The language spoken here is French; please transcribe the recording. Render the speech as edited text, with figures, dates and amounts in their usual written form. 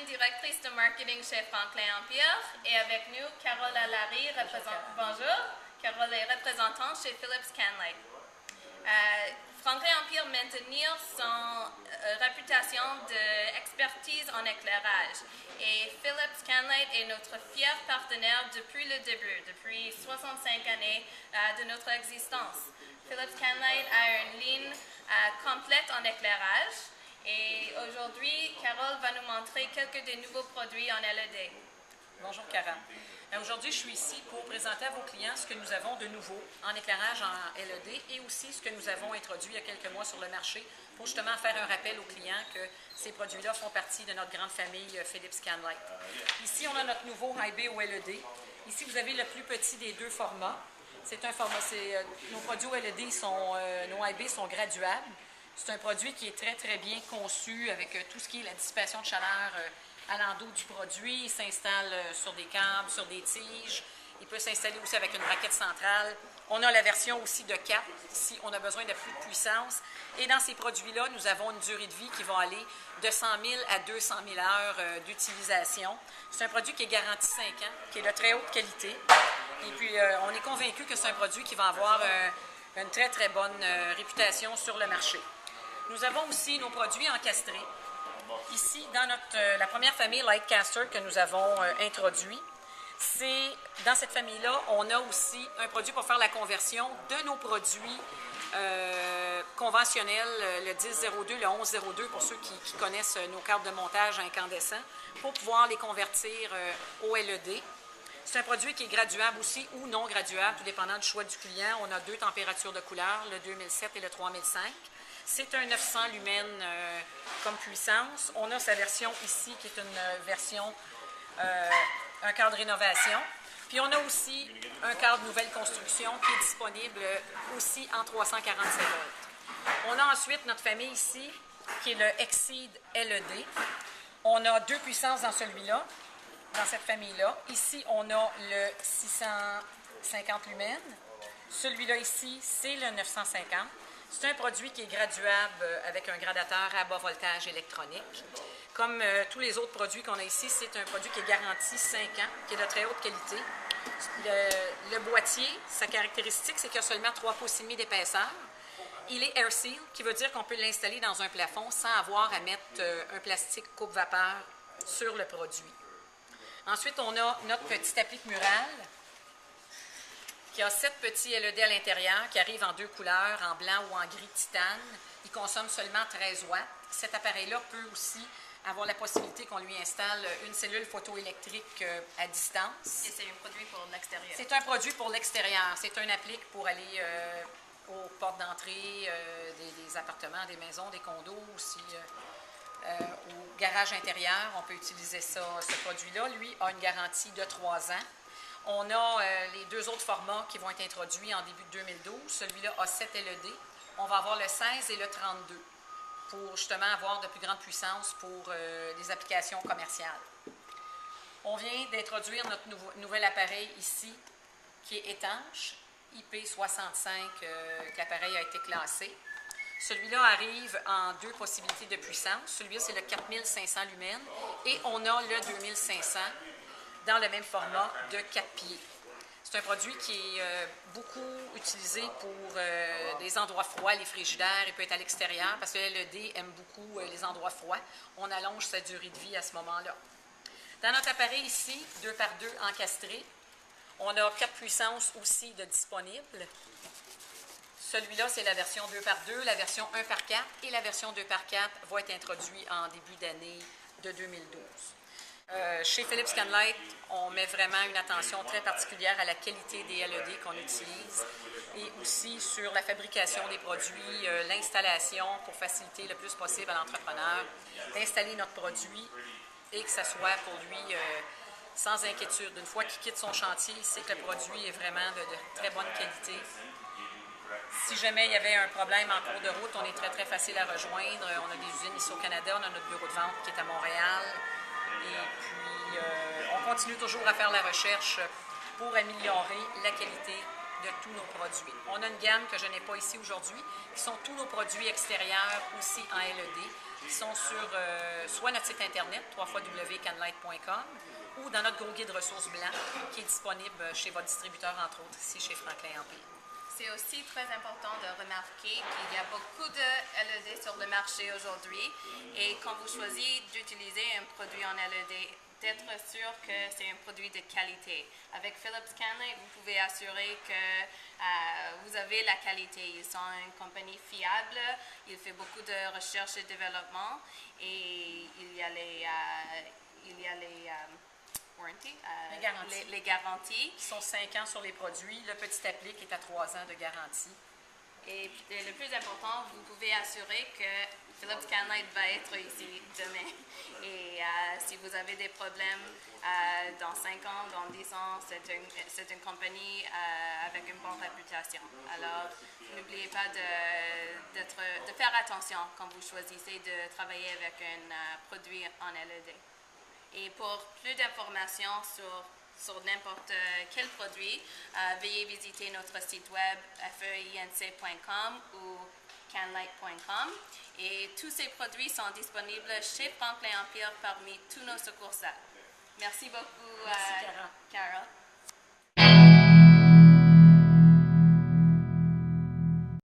directrice de marketing chez Franklin Empire et avec nous, Carole Allary, bonjour. Carole est représentante chez Philips Canlight. Franklin Empire maintenir son réputation d'expertise en éclairage et Philips Canlight est notre fier partenaire depuis le début, depuis 65 années de notre existence. Philips Canlight a une ligne complète en éclairage. Et aujourd'hui, Carole va nous montrer quelques des nouveaux produits en LED. Bonjour, Cara. Aujourd'hui, je suis ici pour présenter à vos clients ce que nous avons de nouveau en éclairage en LED et aussi ce que nous avons introduit il y a quelques mois sur le marché pour justement faire un rappel aux clients que ces produits-là font partie de notre grande famille Philips Canlight. Ici, on a notre nouveau High Bay OLED. Ici, vous avez le plus petit des deux formats. C'est un format, nos produits OLED nos High Bay sont graduables. C'est un produit qui est très, très bien conçu avec tout ce qui est la dissipation de chaleur à l'endos du produit. Il s'installe sur des câbles, sur des tiges. Il peut s'installer aussi avec une braquette centrale. On a la version aussi de 4 si on a besoin de plus de puissance. Et dans ces produits-là, nous avons une durée de vie qui va aller de 100 000 à 200 000 heures d'utilisation. C'est un produit qui est garanti 5 ans, qui est de très haute qualité. Et puis, on est convaincu que c'est un produit qui va avoir une très, très bonne réputation sur le marché. Nous avons aussi nos produits encastrés. Ici, dans la première famille Lightcaster que nous avons introduit, dans cette famille-là, on a aussi un produit pour faire la conversion de nos produits conventionnels, le 1002, le 1102, pour ceux qui connaissent nos cartes de montage incandescents, pour pouvoir les convertir au LED. C'est un produit qui est graduable aussi ou non graduable, tout dépendant du choix du client. On a 2 températures de couleur, le 2007 et le 3005. C'est un 900 lumens comme puissance. On a sa version ici qui est une version, un cadre de rénovation. Puis on a aussi un cadre nouvelle construction qui est disponible aussi en 347 volts. On a ensuite notre famille ici qui est le Exceed LED. On a 2 puissances dans celui-là, dans cette famille-là. Ici, on a le 650 lumens. Celui-là ici, c'est le 950. C'est un produit qui est graduable avec un gradateur à bas voltage électronique. Comme tous les autres produits qu'on a ici, c'est un produit qui est garanti 5 ans, qui est de très haute qualité. Le boîtier, sa caractéristique, c'est qu'il a seulement 3,5 pouces d'épaisseur. Il est air seal, qui veut dire qu'on peut l'installer dans un plafond sans avoir à mettre un plastique coupe-vapeur sur le produit. Ensuite, on a notre petit applique murale, qui a 7 petits LED à l'intérieur qui arrivent en 2 couleurs, en blanc ou en gris titane. Il consomme seulement 13 watts. Cet appareil-là peut aussi avoir la possibilité qu'on lui installe une cellule photoélectrique à distance. Et c'est un produit pour l'extérieur. C'est un produit pour l'extérieur. C'est un applique pour aller aux portes d'entrée des appartements, des maisons, des condos, aussi au garage intérieur. On peut utiliser ce produit-là. Lui a une garantie de 3 ans. On a les 2 autres formats qui vont être introduits en début de 2012. Celui-là a 7 LED. On va avoir le 16 et le 32 pour justement avoir de plus grande puissance pour les applications commerciales. On vient d'introduire notre nouvel appareil ici qui est étanche, IP65, que l'appareil a été classé. Celui-là arrive en 2 possibilités de puissance. Celui-là, c'est le 4500 lumens et on a le 2500 dans le même format de 4 pieds. C'est un produit qui est beaucoup utilisé pour des endroits froids, les frigidaires. Il peut être à l'extérieur parce que le LED aime beaucoup les endroits froids. On allonge sa durée de vie à ce moment-là. Dans notre appareil ici, 2x2 encastré, on a 4 puissances aussi de disponibles. Celui-là, c'est la version 2x2, la version 1x4 et la version 2x4 va être introduite en début d'année de 2012. Chez Philips Canlight, on met vraiment une attention très particulière à la qualité des LED qu'on utilise et aussi sur la fabrication des produits, l'installation pour faciliter le plus possible à l'entrepreneur d'installer notre produit et que ça soit pour lui sans inquiétude. Une fois qu'il quitte son chantier, il sait que le produit est vraiment de très bonne qualité. Si jamais il y avait un problème en cours de route, on est très, très facile à rejoindre. On a des usines ici au Canada, on a notre bureau de vente qui est à Montréal. Et puis, on continue toujours à faire la recherche pour améliorer la qualité de tous nos produits. On a une gamme que je n'ai pas ici aujourd'hui, qui sont tous nos produits extérieurs aussi en LED, qui sont sur soit notre site internet, www.canlight.com, ou dans notre gros guide ressources blanc, qui est disponible chez votre distributeur, entre autres, ici chez Franklin Empire. C'est aussi très important de remarquer qu'il y a beaucoup de LED sur le marché aujourd'hui et quand vous choisissez d'utiliser un produit en LED, d'être sûr que c'est un produit de qualité. Avec Philips Canlight, vous pouvez assurer que vous avez la qualité. Ils sont une compagnie fiable, il fait beaucoup de recherche et développement et il y a les warranty, les garanties. Qui sont 5 ans sur les produits. Le petit applique est à 3 ans de garantie. Et le plus important, vous pouvez assurer que Philips Canlight va être ici demain. Et si vous avez des problèmes dans 5 ans, dans 10 ans, c'est une compagnie avec une bonne réputation. Alors, n'oubliez pas de faire attention quand vous choisissez de travailler avec un produit en LED. Et pour plus d'informations sur n'importe quel produit, veuillez visiter notre site web feinc.com ou canlight.com. Et tous ces produits sont disponibles chez Franklin Empire parmi tous nos succursales. Merci beaucoup, Merci, Carol. Carol.